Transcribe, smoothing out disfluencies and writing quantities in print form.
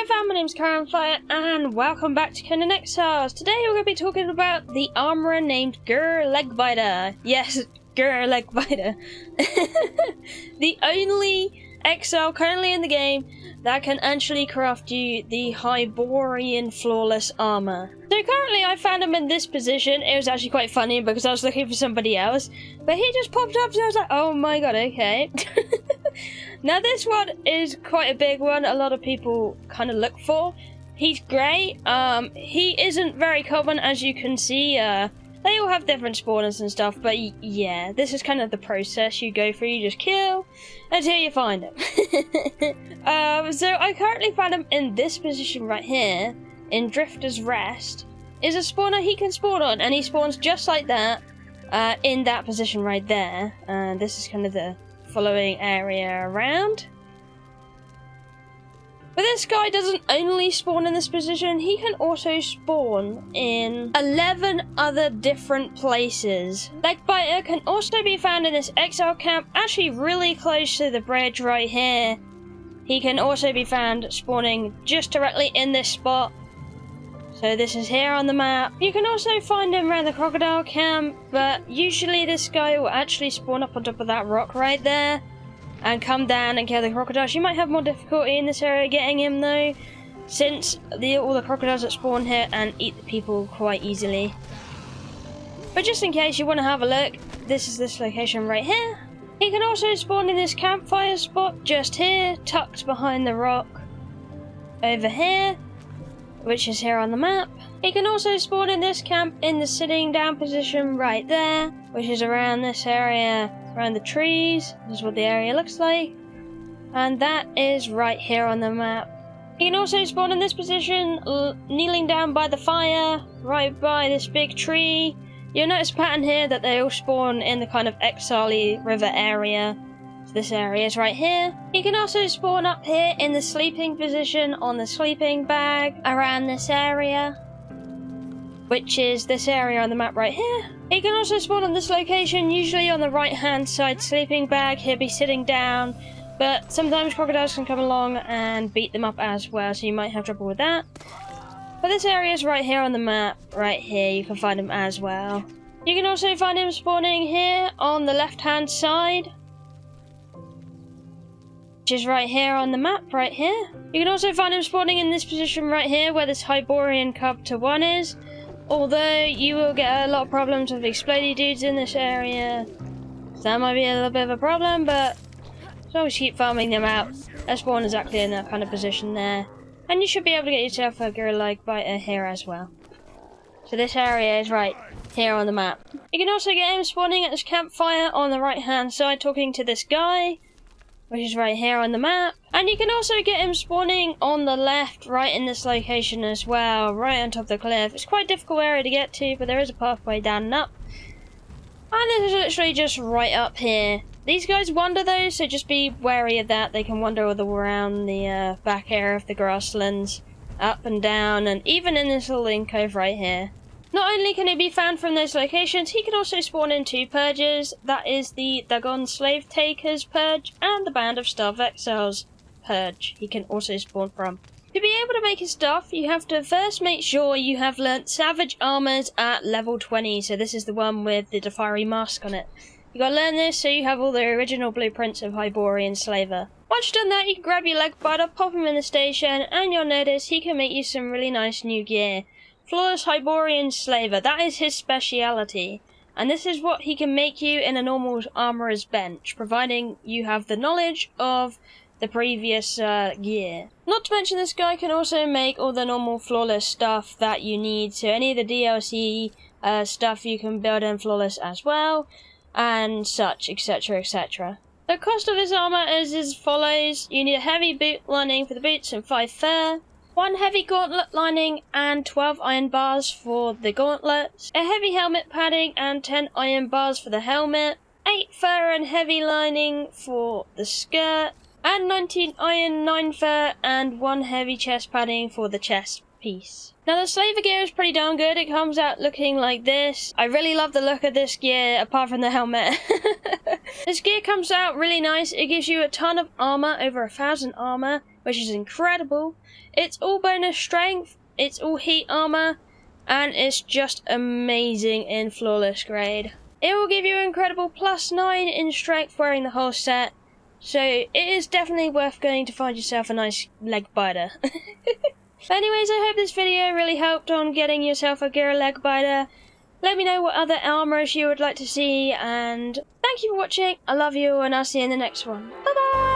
Hello fam, my name's Kiahonfire and welcome back to Conan Exiles. Today we're going to be talking about the armourer named GRR LEGBITER. Yes, GRR LEGBITER. The only exile currently in the game that can actually craft you the hyborian flawless armour. So currently I found him in this position. It was actually quite funny because I was looking for somebody else, but he just popped up, so I was like, oh my god, okay. Now this one is quite a big one. A lot of people kind of look for. He's great. He isn't very common, as you can see. They all have different spawners and stuff, but yeah, this is kind of the process you go through. You just kill until you find him. So I currently found him in this position right here, in Drifter's Rest. Is a spawner he can spawn on, and he spawns just like that, in that position right there. And this is kind of the following area around. But this guy doesn't only spawn in this position, he can also spawn in 11 other different places. Legbiter can also be found in this exile camp, actually really close to the bridge right here. He can also be found spawning just directly in this spot. So this is here on the map. You can also find him around the crocodile camp, but usually this guy will actually spawn up on top of that rock right there and come down and kill the crocodiles. You might have more difficulty in this area getting him though, since all the crocodiles that spawn here and eat the people quite easily. But just in case you want to have a look, this is this location right here. He can also spawn in this campfire spot just here, tucked behind the rock over here, which is here on the map. He can also spawn in this camp in the sitting down position right there, which is around this area, around the trees. This is what the area looks like. And that is right here on the map. He can also spawn in this position, kneeling down by the fire, right by this big tree. You'll notice a pattern here that they all spawn in the kind of exile-y river area. This area is right here. You can also spawn up here in the sleeping position on the sleeping bag around this area, which is this area on the map right here. You can also spawn on this location, usually on the right hand side sleeping bag. He'll be sitting down, but sometimes crocodiles can come along and beat them up as well, so you might have trouble with that. But this area is right here on the map, right here. You can find him as well. You can also find him spawning here on the left hand side, which is right here on the map, right here. You can also find him spawning in this position right here, where this hyborian cub to 1 is. Although you will get a lot of problems with explodey dudes in this area, so that might be a little bit of a problem, but as long as you keep farming them out, they'll spawn exactly in that kind of position there. And you should be able to get yourself a GRR LEGBITER here as well. So this area is right here on the map. You can also get him spawning at this campfire on the right hand side, talking to this guy, which is right here on the map. And you can also get him spawning on the left, right in this location as well, right on top of the cliff. It's quite a difficult area to get to, but there is a pathway down and up. And this is literally just right up here. These guys wander though, so just be wary of that. They can wander all the way around the back area of the grasslands, up and down, and even in this little cove right here. Not only can he be found from those locations, he can also spawn in 2 purges. That is the Dagon Slave Takers purge and the Band of Starved Exiles purge he can also spawn from. To be able to make his stuff, you have to first make sure you have learnt Savage Armors at level 20. So this is the one with the fiery mask on it. You gotta learn this so you have all the original blueprints of hyborian-slaver. Once you've done that, you can grab your Legbiter, pop him in the station, and you'll notice he can make you some really nice new gear. Flawless hyborian-slaver, that is his speciality. And this is what he can make you in a normal armourer's bench, providing you have the knowledge of the previous gear. Not to mention this guy can also make all the normal flawless stuff that you need, so any of the DLC stuff you can build in flawless as well, and such, etc, etc. The cost of his armour is as follows. You need a heavy boot lining for the boots and 5 fur, 1 heavy gauntlet lining and 12 iron bars for the gauntlets, a heavy helmet padding and 10 iron bars for the helmet, 8 fur and heavy lining for the skirt, and 19 iron, 9 fur and 1 heavy chest padding for the chest piece. Now the slaver gear is pretty darn good. It comes out looking like this. I really love the look of this gear, apart from the helmet. This gear comes out really nice. It gives you a ton of armor, over 1,000 armor, which is incredible. It's all bonus strength, it's all heat armor, and it's just amazing in flawless grade. It will give you an incredible +9 in strength wearing the whole set, so it is definitely worth going to find yourself a nice leg biter. But anyways, I hope this video really helped on getting yourself a GRR leg biter. Let me know what other armors you would like to see, and thank you for watching. I love you, and I'll see you in the next one. Bye bye!